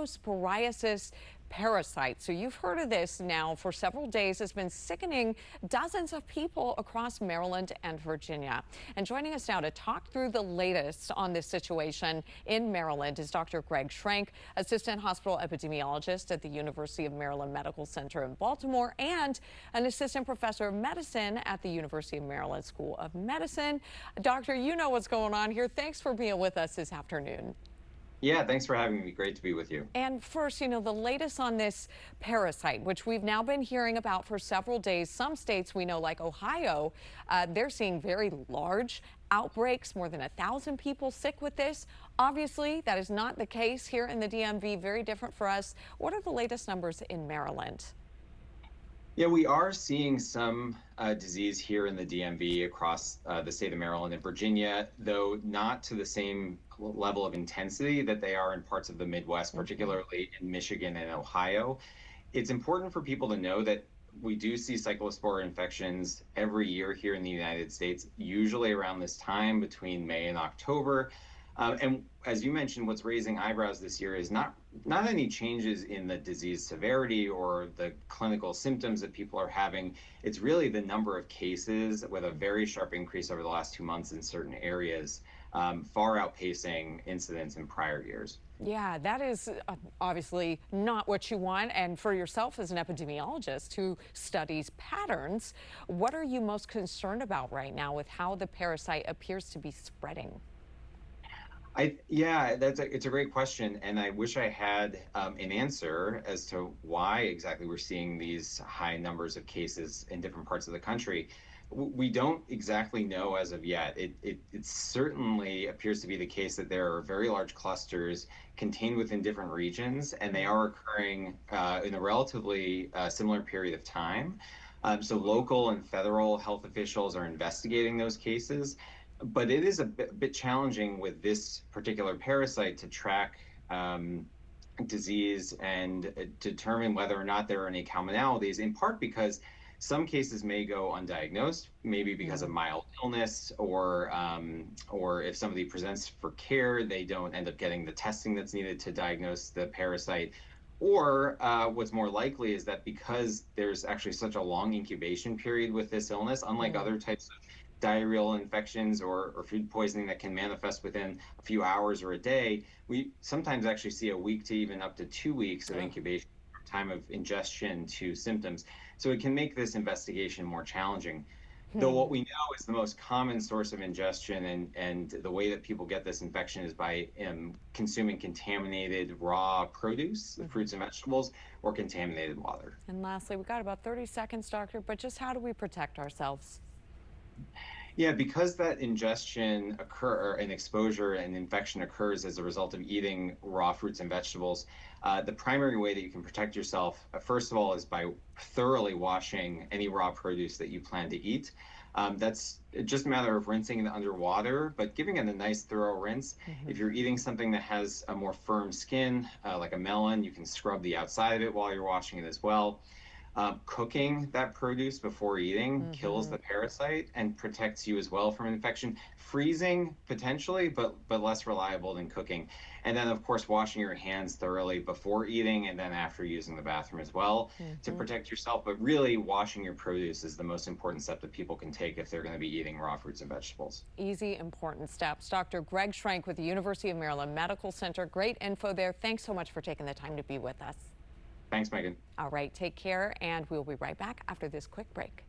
Cyclosporiasis parasite. So you've heard of this now for several days. It's been sickening dozens of people across Maryland and Virginia. And joining us now to talk through the latest on this situation in Maryland is Dr. Greg Schrank, assistant hospital epidemiologist at the University of Maryland Medical Center in Baltimore and an assistant professor of medicine at the University of Maryland School of Medicine. Doctor, you know what's going on here. Thanks for being with us this afternoon. Yeah, thanks for having me. Great to be with you. And first, the latest on this parasite, which we've now been hearing about for several days. Some states we know, like Ohio, they're seeing very large outbreaks, more than 1,000 people sick with this. Obviously, that is not the case here in the DMV, very different for us. What are the latest numbers in Maryland? Yeah, we are seeing some disease here in the DMV across the state of Maryland and Virginia, though not to the same level of intensity that they are in parts of the Midwest, particularly in Michigan and Ohio. It's important for people to know that we do see Cyclospora infections every year here in the United States, usually around this time between May and October. And as you mentioned, what's raising eyebrows this year is not any changes in the disease severity or the clinical symptoms that people are having. It's really the number of cases with a very sharp increase over the last 2 months in certain areas, far outpacing incidents in prior years. Yeah, that is obviously not what you want. And for yourself as an epidemiologist who studies patterns, what are you most concerned about right now with how the parasite appears to be spreading? Yeah, it's a great question, and I wish I had an answer as to why exactly we're seeing these high numbers of cases in different parts of the country. We don't exactly know as of yet. It certainly appears to be the case that there are very large clusters contained within different regions, and they are occurring in a relatively similar period of time. So local and federal health officials are investigating those cases. But it is a bit challenging with this particular parasite to track disease and determine whether or not there are any commonalities, in part because some cases may go undiagnosed, maybe because of mild illness, or if somebody presents for care, they don't end up getting the testing that's needed to diagnose the parasite. Or what's more likely is that because there's actually such a long incubation period with this illness, unlike other types of diarrheal infections or food poisoning that can manifest within a few hours or a day, we sometimes actually see a week to even up to 2 weeks of incubation from time of ingestion to symptoms. So it can make this investigation more challenging. Though what we know is the most common source of ingestion and the way that people get this infection is by consuming contaminated raw produce, fruits and vegetables, or contaminated water. And lastly, we've got about 30 seconds, doctor, but just how do we protect ourselves? Yeah, because that ingestion or an exposure and infection occurs as a result of eating raw fruits and vegetables, the primary way that you can protect yourself, first of all, is by thoroughly washing any raw produce that you plan to eat. That's just a matter of rinsing it under water, but giving it a nice thorough rinse. If you're eating something that has a more firm skin, like a melon, you can scrub the outside of it while you're washing it as well. Cooking that produce before eating kills the parasite and protects you as well from infection. Freezing, potentially, but less reliable than cooking. And then, of course, washing your hands thoroughly before eating and then after using the bathroom as well to protect yourself. But really, washing your produce is the most important step that people can take if they're going to be eating raw fruits and vegetables. Easy, important steps. Dr. Greg Schrank with the University of Maryland Medical Center. Great info there. Thanks so much for taking the time to be with us. Thanks, Megan. All right, take care, and we'll be right back after this quick break.